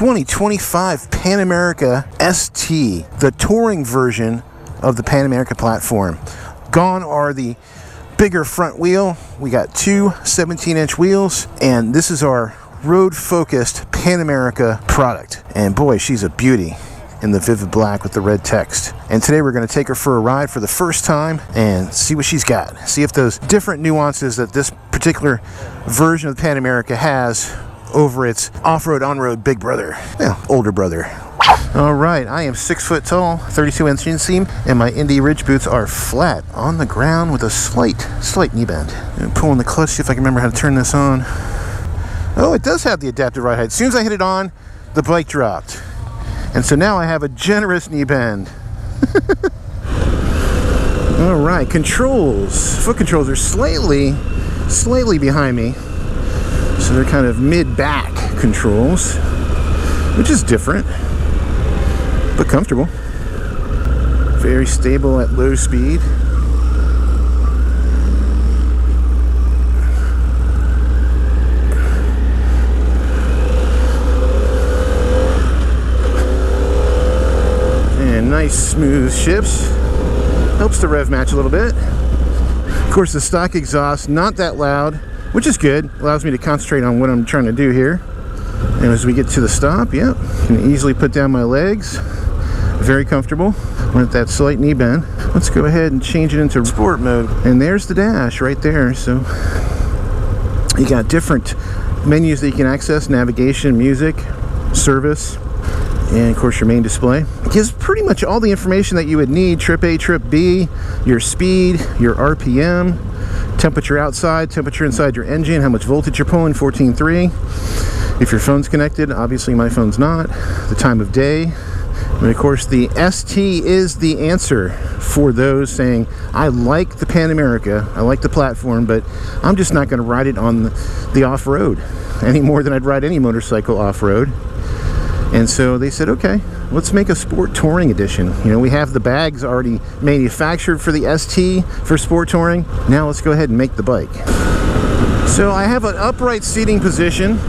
2025 Pan America ST, the touring version of the Pan America platform. Gone are the bigger front wheel. We got two 17-inch wheels, and this is our road-focused Pan America product. And boy, she's a beauty in the vivid black with the red text. And today we're going to take her for a ride for the first time and see what she's got. See if those different nuances that this particular version of the Pan America has over its off-road, on-road big brother, older brother. All right, I am 6 foot tall, 32-inch inseam, and my Indy Ridge boots are flat on the ground with a slight knee bend. And pulling the clutch, see if I can remember how to turn this on. Oh, it does have the adaptive ride height. As soon as I hit it on, the bike dropped. And so now I have a generous knee bend. All right, controls. Foot controls are slightly behind me. So they're kind of mid-back controls, which is different, but comfortable. Very stable at low speed. Nice smooth shifts. Helps the rev match a little bit. Of course, the stock exhaust, not that loud, which is good. Allows me to concentrate on what I'm trying to do here. And as we get to the stop, can easily put down my legs. Very comfortable with that slight knee bend. Let's go ahead and change it into sport mode. And there's the dash right there. So you got different menus that you can access: navigation, music, service, and of course your main display. It gives pretty much all the information that you would need: trip A, trip B, your speed, your RPM, temperature outside, temperature inside your engine, how much voltage you're pulling, 14.3. If your phone's connected, obviously my phone's not, the time of day. And of course the ST is the answer for those saying, I like the Pan America, I like the platform, but I'm just not going to ride it on the off-road any more than I'd ride any motorcycle off-road. And so they said, okay, let's make a sport touring edition. You know, we have the bags already manufactured for the ST for sport touring. Now let's go ahead and make the bike. So I have an upright seating position,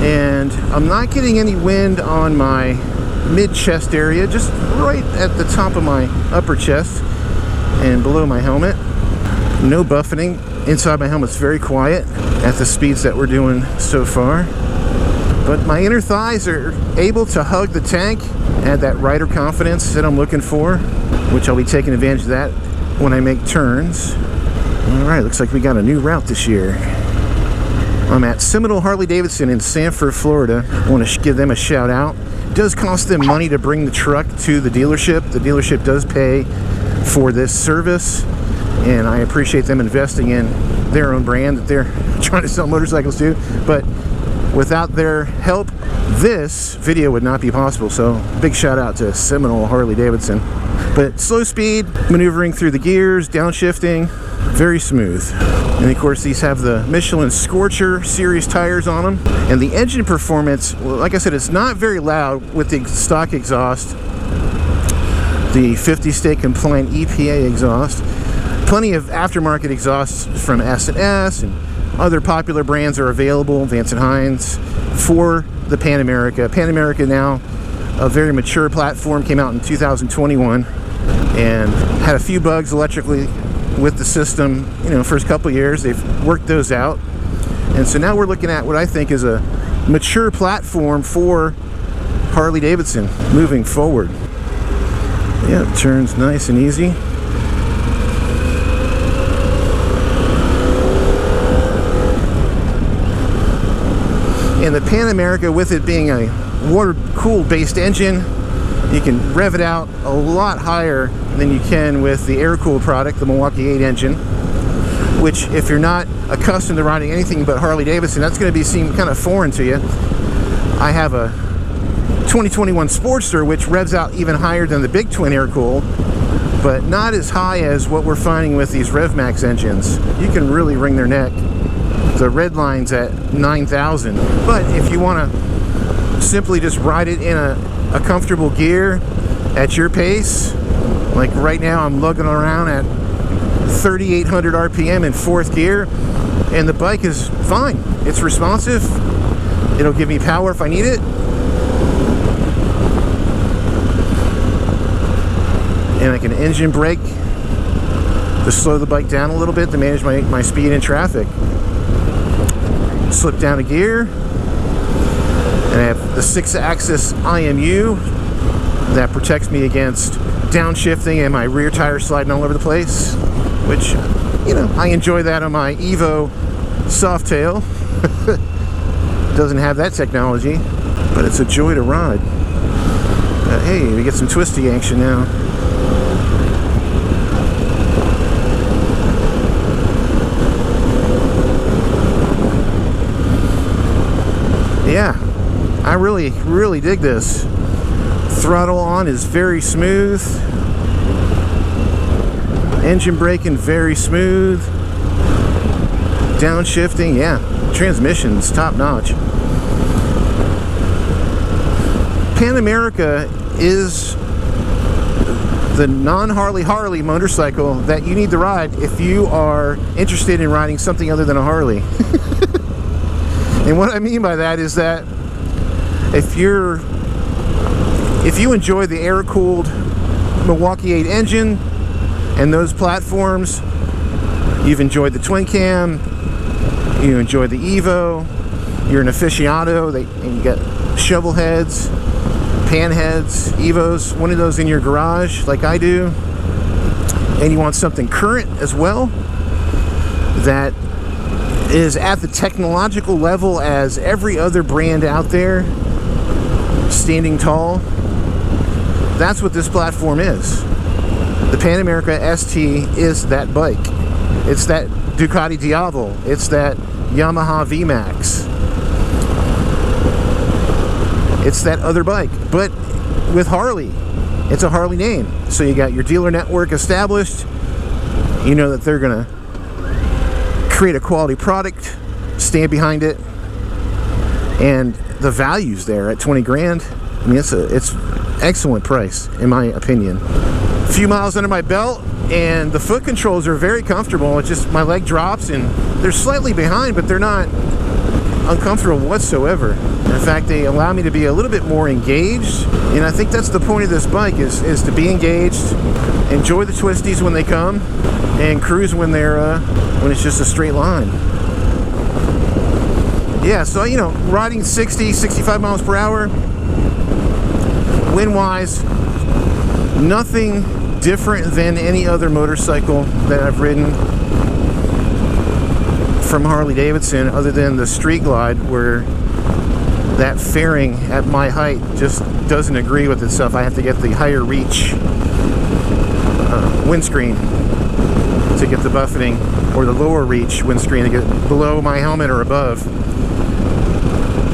and I'm not getting any wind on my mid-chest area, just right at the top of my upper chest and below my helmet. No buffeting. Inside my helmet's very quiet at the speeds that we're doing so far. But my inner thighs are able to hug the tank, add that rider confidence that I'm looking for, which I'll be taking advantage of that when I make turns. All right, looks like we got a new route this year. I'm at Seminole Harley Davidson in Sanford, Florida. I want to give them a shout out. It does cost them money to bring the truck to the dealership. The dealership does pay for this service, and I appreciate them investing in their own brand that they're trying to sell motorcycles to. But without their help, this video would not be possible. So big shout out to Seminole Harley Davidson. But slow speed, maneuvering through the gears, downshifting, very smooth. And of course these have the Michelin Scorcher series tires on them. And the engine performance, well, like I said, it's not very loud with the stock exhaust, the 50 state compliant EPA exhaust. Plenty of aftermarket exhausts from S&S and other popular brands are available, Vance & Hines, for the Pan America. Pan America now, a very mature platform, came out in 2021 and had a few bugs electrically with the system. You know, first couple years, they've worked those out. And so now we're looking at what I think is a mature platform for Harley Davidson moving forward. Yeah, it turns nice and easy. And the Pan America, with it being a water-cooled based engine, you can rev it out a lot higher than you can with the air-cooled product, the Milwaukee 8 engine, which, if you're not accustomed to riding anything but Harley Davidson, that's going to seem kind of foreign to you. I have a 2021 Sportster, which revs out even higher than the big twin air-cooled, but not as high as what we're finding with these RevMax engines. You can really wring their neck. The red line's at 9,000. But if you want to simply just ride it in a comfortable gear at your pace, like right now I'm lugging around at 3,800 RPM in 4th gear, and the bike is fine. It's responsive. It'll give me power if I need it. and I can engine brake to slow the bike down a little bit to manage my speed in traffic. Slip down a gear, and I have the 6-axis IMU that protects me against downshifting and my rear tire sliding all over the place, which, you know, I enjoy that on my Evo Softail. Doesn't have that technology, but it's a joy to ride. Hey, we get some twisty action now. Yeah, I really dig this. Throttle on is very smooth. Engine braking very smooth. Downshifting, yeah. Transmission's top notch. Pan America is the non-Harley motorcycle that you need to ride if you are interested in riding something other than a Harley. And what I mean by that is that if you enjoy the air-cooled Milwaukee 8 engine and those platforms, you've enjoyed the twin cam, you enjoy the Evo, you're an aficionado, and you got shovel heads, pan heads, Evos, one of those in your garage like I do, and you want something current as well that is at the technological level as every other brand out there, standing tall, that's what this platform is. The Pan America ST is that bike. It's that Ducati Diavel. It's that Yamaha VMAX. It's that other bike, but with Harley. It's a Harley name. So you got your dealer network established. You know that they're gonna create a quality product, stand behind it, and the value's there at 20 grand. I mean, it's excellent price in my opinion. A few miles under my belt, and the foot controls are very comfortable. It's just my leg drops, and they're slightly behind, but they're not uncomfortable whatsoever. In fact, they allow me to be a little bit more engaged, and I think that's the point of this bike is to be engaged, enjoy the twisties when they come, and cruise when when it's just a straight line. Yeah, so, you know, riding 60, 65 miles per hour, wind-wise, nothing different than any other motorcycle that I've ridden from Harley Davidson, other than the Street Glide, where that fairing at my height just doesn't agree with itself. I have to get the higher reach windscreen to get the buffeting, or the lower reach windscreen to get below my helmet or above.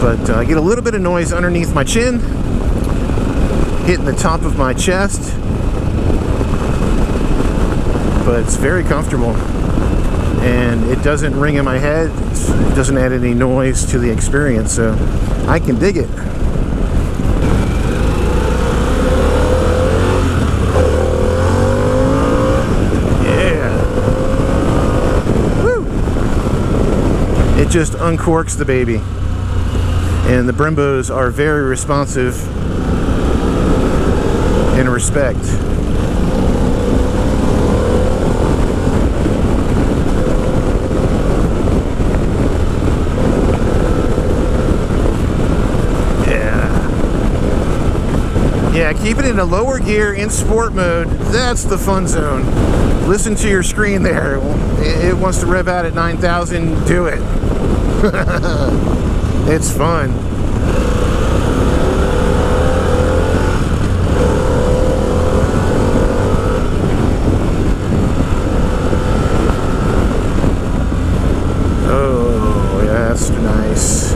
But I get a little bit of noise underneath my chin, hitting the top of my chest, but it's very comfortable, and it doesn't ring in my head. It doesn't add any noise to the experience, so I can dig it. It just uncorks the baby, and the Brimbos are very responsive in respect. Yeah, keep it in a lower gear in sport mode. That's the fun zone. Listen to your screen there. It wants to rev out at 9,000. Do it. It's fun. Oh, yeah, that's nice.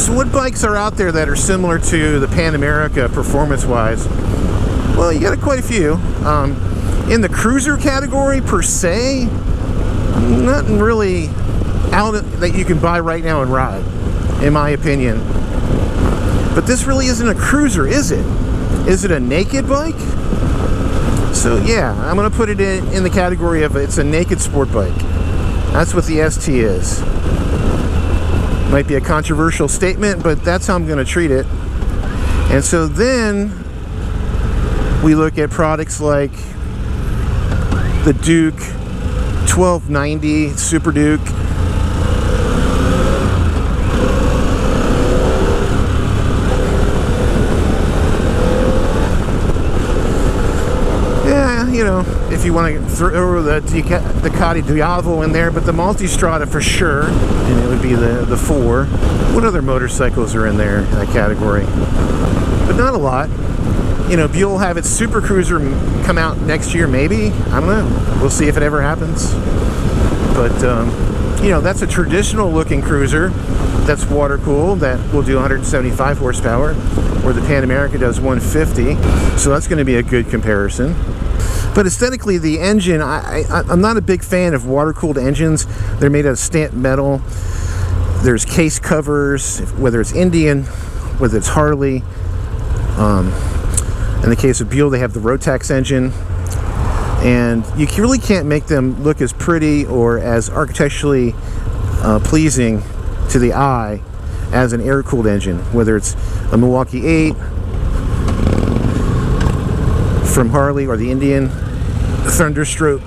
So what bikes are out there that are similar to the Pan America performance-wise? Well, you got quite a few. In the cruiser category per se, nothing really out that you can buy right now and ride, in my opinion. But this really isn't a cruiser, is it? Is it a naked bike? So yeah, I'm gonna put it in the category of it's a naked sport bike. That's what the ST is. Might be a controversial statement, but that's how I'm gonna treat it. And so then We look at products like the Duke 1290 Super Duke. Yeah, you know, if you want to throw the Ducati Diavo in there, but the Multistrada for sure, and it would be the 4. What other motorcycles are in there in that category? But not a lot. You know, Buell will have its Super Cruiser come out next year, maybe. I don't know. We'll see if it ever happens. But, you know, that's a traditional looking cruiser that's water cooled, that will do 175 horsepower, where the Pan America does 150. So that's going to be a good comparison. But aesthetically, the engine, I'm not a big fan of water cooled engines. They're made out of stamped metal. There's case covers, whether it's Indian, whether it's Harley. In the case of Buell, they have the Rotax engine, and you really can't make them look as pretty or as architecturally pleasing to the eye as an air-cooled engine, whether it's a Milwaukee 8 from Harley or the Indian Thunderstroke.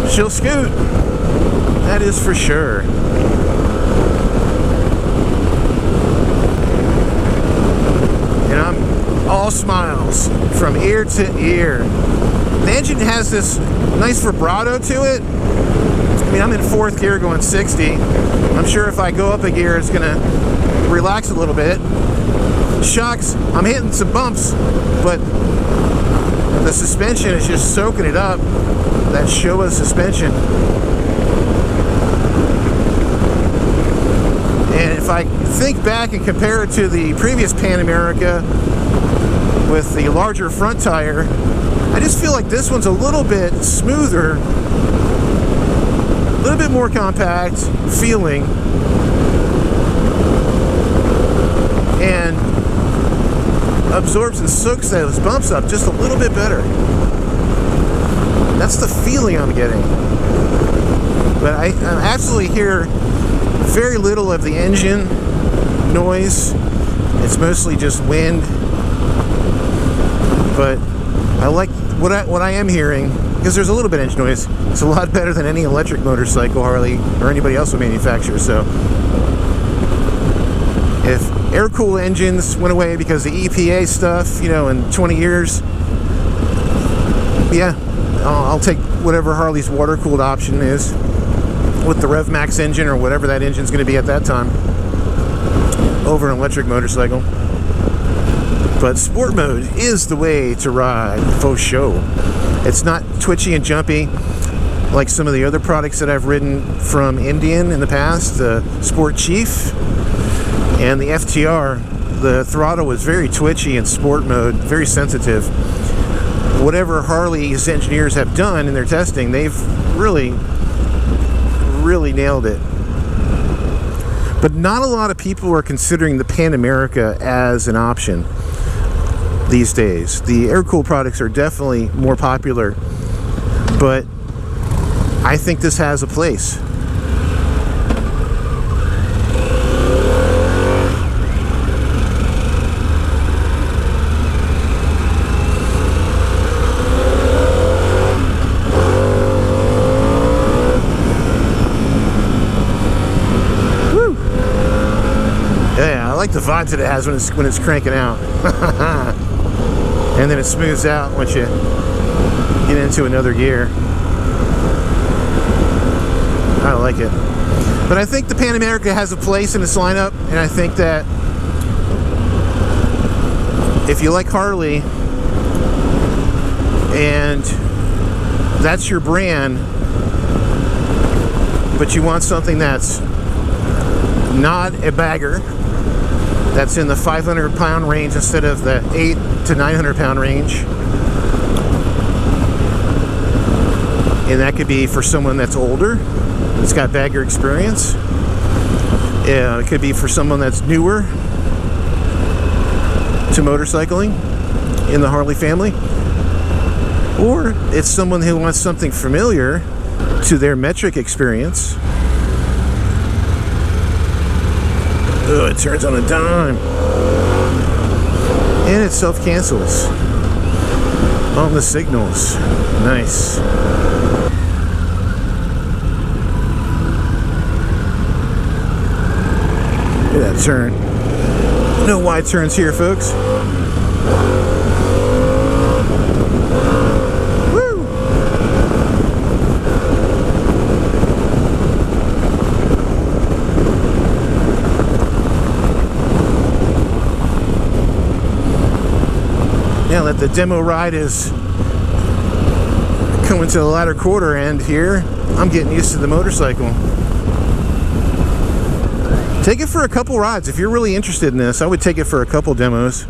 She'll scoot, that is for sure. And I'm all smiles from ear to ear. The engine has this nice vibrato to it. I mean, I'm in 4th gear going 60. I'm sure if I go up a gear, it's gonna relax a little bit. Shocks, I'm hitting some bumps, but the suspension is just soaking it up. That Showa suspension. And if I think back and compare it to the previous Pan America with the larger front tire, I just feel like this one's a little bit smoother, a little bit more compact feeling, and absorbs and soaks those bumps up just a little bit better. That's the feeling I'm getting. But I absolutely hear very little of the engine noise. It's mostly just wind. But I like what I am hearing, because there's a little bit of engine noise. It's a lot better than any electric motorcycle Harley or anybody else will manufacture. So if air-cooled engines went away because the EPA stuff, you know, in 20 years, yeah, I'll take whatever Harley's water-cooled option is with the RevMax engine or whatever that engine's going to be at that time over an electric motorcycle. But sport mode is the way to ride, for sure. It's not twitchy and jumpy like some of the other products that I've ridden from Indian in the past, the Sport Chief and the FTR. The throttle was very twitchy in sport mode, very sensitive. Whatever Harley's engineers have done in their testing, they've really nailed it. But not a lot of people are considering the Pan America as an option these days. The air-cooled products are definitely more popular, but I think this has a place. I like the vibe that it has when it's cranking out. And then it smooths out once you get into another gear. I like it. But I think the Pan America has a place in this lineup, and I think that if you like Harley and that's your brand, but you want something that's not a bagger, that's in the 500-pound range instead of the 800 to 900-pound range. And that could be for someone that's older, that's got bagger experience. It could be for someone that's newer to motorcycling. in the Harley family, or it's someone who wants something familiar to their metric experience. Oh, it turns on a dime. And it self-cancels on the signals. Nice. Look at that turn. No wide turns here, folks. Woo! Now that the demo ride is coming to the latter quarter end here, I'm getting used to the motorcycle. Take it for a couple rides. If you're really interested in this, I would take it for a couple demos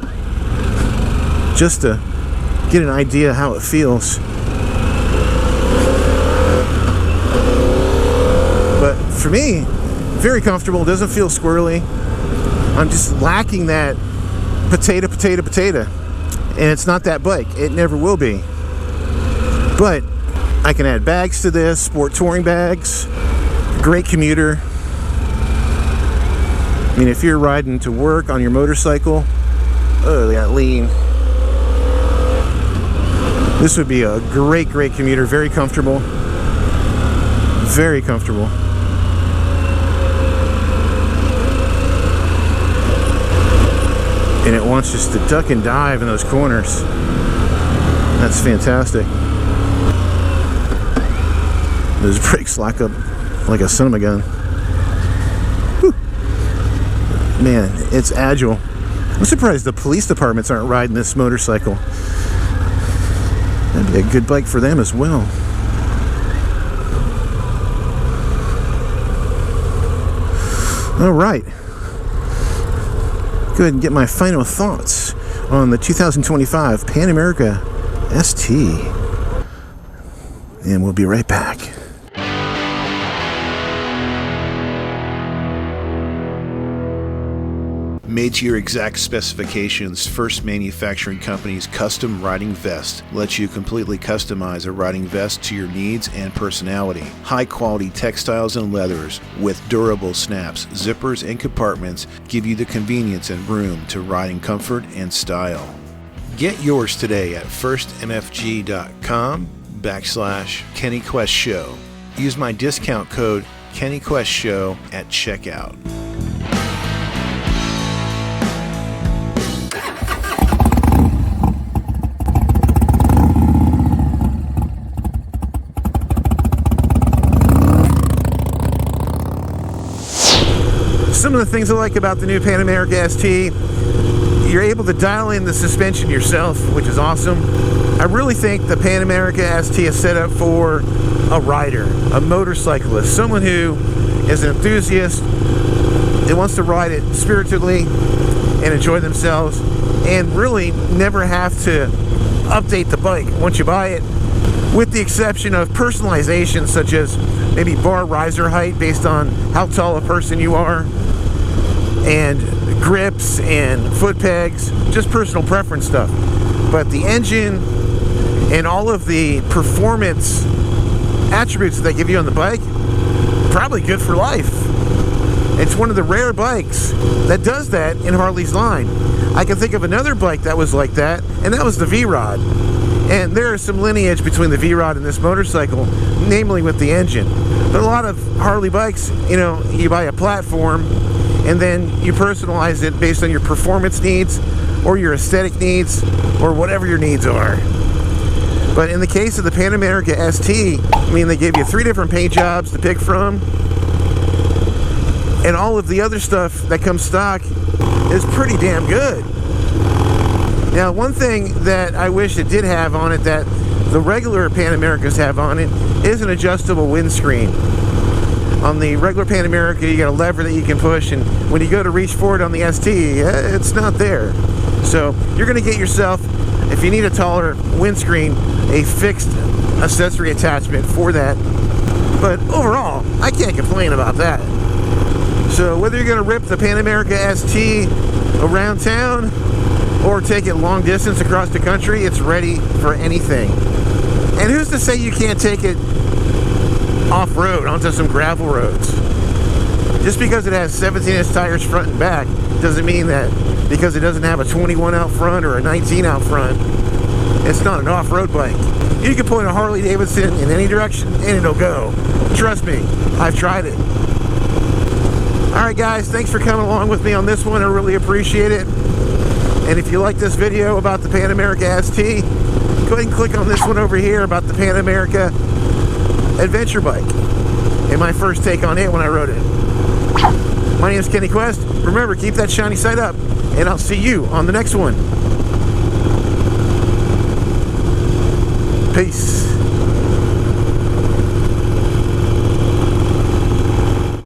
just to get an idea how it feels. But for me, very comfortable, doesn't feel squirrely. I'm just lacking that potato. And it's not that bike. It never will be. But I can add bags to this, sport touring bags, great commuter. I mean, if you're riding to work on your motorcycle, oh, they got lean. This would be a great commuter, very comfortable. Very comfortable. And it wants just to duck and dive in those corners. That's fantastic. Those brakes lock up like a son of a gun. Whew. Man, it's agile. I'm surprised the police departments aren't riding this motorcycle. That'd be a good bike for them as well. All right. Go ahead and get my final thoughts on the 2025 Pan America ST. And we'll be right back. Made to your exact specifications, First Manufacturing Company's custom riding vest lets you completely customize a riding vest to your needs and personality. High quality textiles and leathers with durable snaps, zippers, and compartments give you the convenience and room to ride in comfort and style. Get yours today at firstmfg.com/KennyQuestShow. Use my discount code KennyQuestShow at checkout. Some of the things I like about the new Pan America ST, you're able to dial in the suspension yourself, which is awesome. I really think the Pan America ST is set up for a rider, a motorcyclist, someone who is an enthusiast that wants to ride it spiritably and enjoy themselves and really never have to update the bike once you buy it, with the exception of personalization such as maybe bar riser height based on how tall a person you are, and grips and foot pegs, just personal preference stuff. But the engine and all of the performance attributes that they give you on the bike, probably good for life. It's one of the rare bikes that does that in Harley's line. I can think of another bike that was like that, and that was the V-Rod. And there is some lineage between the V-Rod and this motorcycle, namely with the engine. But a lot of Harley bikes, you know, you buy a platform and then you personalize it based on your performance needs or your aesthetic needs or whatever your needs are. But in the case of the Pan America ST, I mean, they gave you 3 different paint jobs to pick from, and all of the other stuff that comes stock is pretty damn good. Now, one thing that I wish it did have on it that the regular Pan Americas have on it is an adjustable windscreen. On the regular Pan America, you got a lever that you can push, and when you go to reach for it on the ST, it's not there. So you're going to get yourself, if you need a taller windscreen, a fixed accessory attachment for that. But overall, I can't complain about that. So whether you're going to rip the Pan America ST around town or take it long distance across the country, it's ready for anything. And who's to say you can't take it off-road onto some gravel roads? Just because it has 17-inch tires front and back doesn't mean that because it doesn't have a 21 out front or a 19 out front, it's not an off-road bike. You can point a Harley Davidson in any direction and it'll go. Trust me, I've tried it. Alright guys, thanks for coming along with me on this one. I really appreciate it. And if you like this video about the Pan America ST, go ahead and click on this one over here about the Pan America adventure bike and my first take on it when I rode it. My name is Kenny Quest. Remember, keep that shiny side up, and I'll see you on the next one. Peace.